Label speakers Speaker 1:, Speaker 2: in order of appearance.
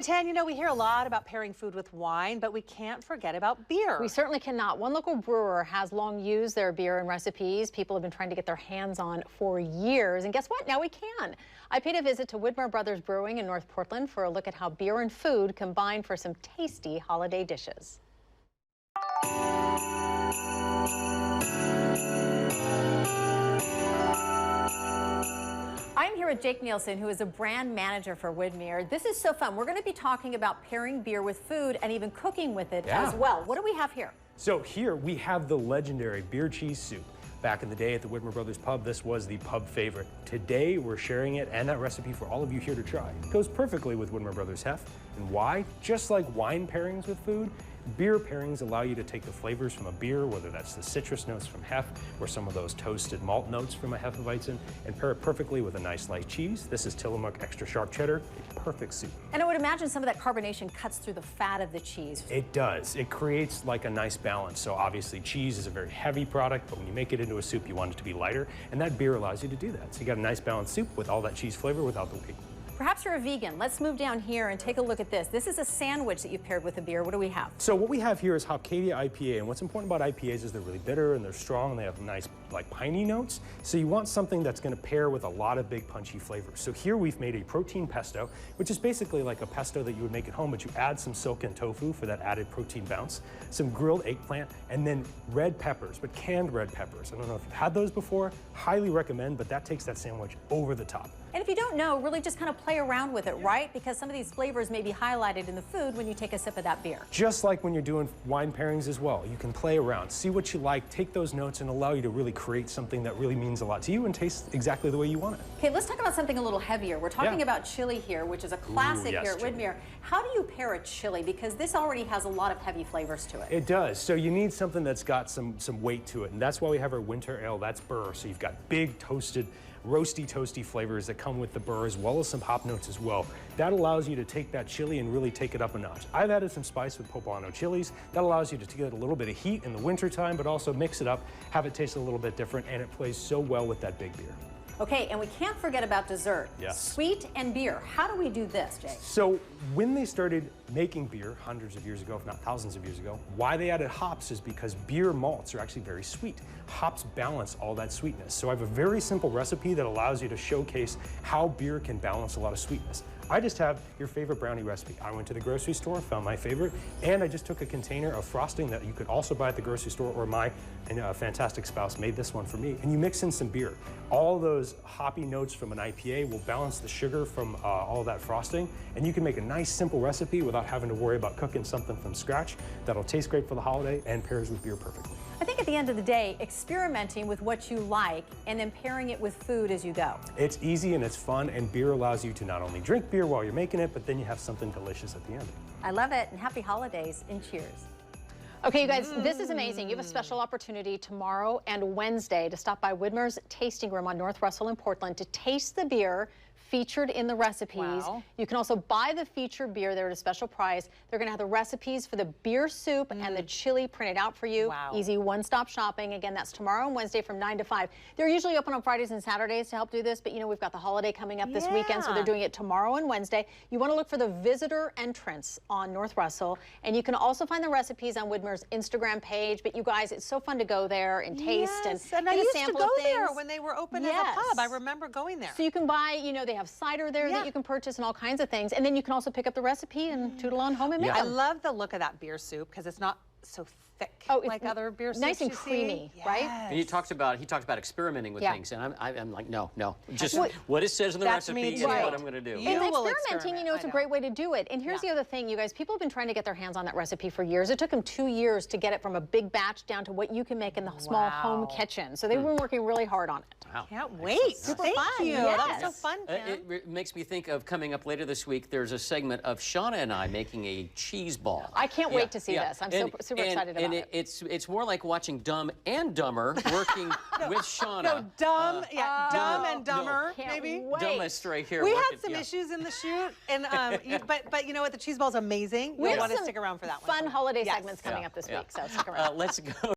Speaker 1: Tan, you know, we hear a lot about pairing food with wine, but we can't forget about beer.
Speaker 2: We certainly cannot. One local brewer has long used their beer in recipes people have been trying to get their hands on for years. And guess what? Now we can. I paid a visit to Widmer Brothers Brewing in North Portland for a look at how beer and food combine for some tasty holiday dishes. I'm here with Jake Nielsen, who is a brand manager for Widmer. This is so fun. We're going to be talking about pairing beer with food and even cooking with it as well. What do we have here?
Speaker 3: So here we have the legendary beer cheese soup. Back in the day at the Widmer Brothers Pub, this was the pub favorite. Today, we're sharing it and that recipe for all of you here to try. It goes perfectly with Widmer Brothers Hef. And why? Just like wine pairings with food, beer pairings allow you to take the flavors from a beer, whether that's the citrus notes from Hef or some of those toasted malt notes from a Hefeweizen, and pair it perfectly with a nice light cheese. This is Tillamook extra sharp cheddar, a perfect soup.
Speaker 2: And I would imagine some of that carbonation cuts through the fat of the cheese.
Speaker 3: It does. It creates like a nice balance. So obviously cheese is a very heavy product, but when you make it into a soup, you want it to be lighter, and that beer allows you to do that. So you got a nice balanced soup with all that cheese flavor without the weight.
Speaker 2: Perhaps you're a vegan. Let's move down here and take a look at this. This is a sandwich that you've paired with a beer. What do we have?
Speaker 3: So what we have here is Hopcadia IPA, and what's important about IPAs is they're really bitter and they're strong and they have nice like piney notes. So you want something that's going to pair with a lot of big punchy flavors. So here we've made a protein pesto, which is basically like a pesto that you would make at home, but you add some silken tofu for that added protein bounce, some grilled eggplant, and then red peppers, but canned red peppers. I don't know if you've had those before. Highly recommend, but that takes that sandwich over the top.
Speaker 2: And if you don't know, really just kind of play around with it, right? Because some of these flavors may be highlighted in the food when you take a sip of that beer.
Speaker 3: Just like when you're doing wine pairings as well. You can play around, see what you like, take those notes and allow you to really create something that really means a lot to you and tastes exactly the way you want it.
Speaker 2: Okay, let's talk about something a little heavier. We're talking about chili here, which is a classic here at Widmer. How do you pair a chili? Because this already has a lot of heavy flavors to it.
Speaker 3: It does. So you need something that's got some weight to it. And that's why we have our winter ale. That's burr. So you've got big toasted, roasty, toasty flavors that come with the burr, as well as some hop notes as well. That allows you to take that chili and really take it up a notch. I've added some spice with poblano chilies. That allows you to get a little bit of heat in the winter time, but also mix it up, have it taste a little bit different, and it plays so well with that big beer.
Speaker 2: Okay, and we can't forget about dessert.
Speaker 3: Yes.
Speaker 2: Sweet and beer. How do we do this, Jake?
Speaker 3: So when they started making beer hundreds of years ago, if not thousands of years ago, why they added hops is because beer malts are actually very sweet. Hops balance all that sweetness. So I have a very simple recipe that allows you to showcase how beer can balance a lot of sweetness. I just have your favorite brownie recipe. I went to the grocery store, found my favorite, and I just took a container of frosting that you could also buy at the grocery store, or my fantastic spouse made this one for me. And you mix in some beer. All those hoppy notes from an IPA will balance the sugar from all that frosting, and you can make a nice simple recipe without having to worry about cooking something from scratch that'll taste great for the holiday and pairs with beer perfectly.
Speaker 2: I think at the end of the day, experimenting with what you like and then pairing it with food as you go.
Speaker 3: It's easy and it's fun, and beer allows you to not only drink beer while you're making it, but then you have something delicious at the end.
Speaker 2: I love it, and happy holidays, and cheers. Okay, you guys, this is amazing. You have a special opportunity tomorrow and Wednesday to stop by Widmer's Tasting Room on North Russell in Portland to taste the beer featured in the recipes.
Speaker 1: Wow.
Speaker 2: You can also buy the featured beer there at a special price. They're going to have the recipes for the beer soup and the chili printed out for you.
Speaker 1: Wow.
Speaker 2: Easy one-stop shopping. Again, that's tomorrow and Wednesday from 9 to 5. They're usually open on Fridays and Saturdays to help do this, but you know, we've got the holiday coming up this weekend, so they're doing it tomorrow and Wednesday. You want to look for the visitor entrance on North Russell, and you can also find the recipes on Widmer's Instagram page. But you guys, it's so fun to go there and taste
Speaker 1: and I used to go there when they were open as a pub. I remember going there.
Speaker 2: So you can buy, you know, they have cider there that you can purchase and all kinds of things. And then you can also pick up the recipe and tootle on home and make them.
Speaker 1: I love the look of that beer soup because it's not so thick like other beer soups.
Speaker 2: Nice and creamy, right?
Speaker 4: And he talks about experimenting with things, and I'm like, no, just what it says in the recipe is what I'm going to do.
Speaker 2: And experimenting, you know, it's a great way to do it. And here's the other thing, you guys, people have been trying to get their hands on that recipe for years. It took them 2 years to get it from a big batch down to what you can make in the small home kitchen. So they've been working really hard on it.
Speaker 4: Wow.
Speaker 1: Can't wait.
Speaker 2: Super
Speaker 1: Thank
Speaker 2: fun.
Speaker 1: you.
Speaker 2: Yes.
Speaker 1: That was so fun, Ken.
Speaker 4: It makes me think of coming up later this week. There's a segment of Shauna and I making a cheese ball.
Speaker 2: I can't wait to see this. I'm super excited about it.
Speaker 4: It's more like watching Dumb and Dumber working with Shauna.
Speaker 1: No, Dumb and Dumber, maybe.
Speaker 4: Dumbest right here.
Speaker 1: We had some issues in the shoot, and but you know what? The cheese ball's amazing. You'll want to stick around for that one.
Speaker 2: Fun holiday segments coming up this week, so stick around.
Speaker 4: Let's go.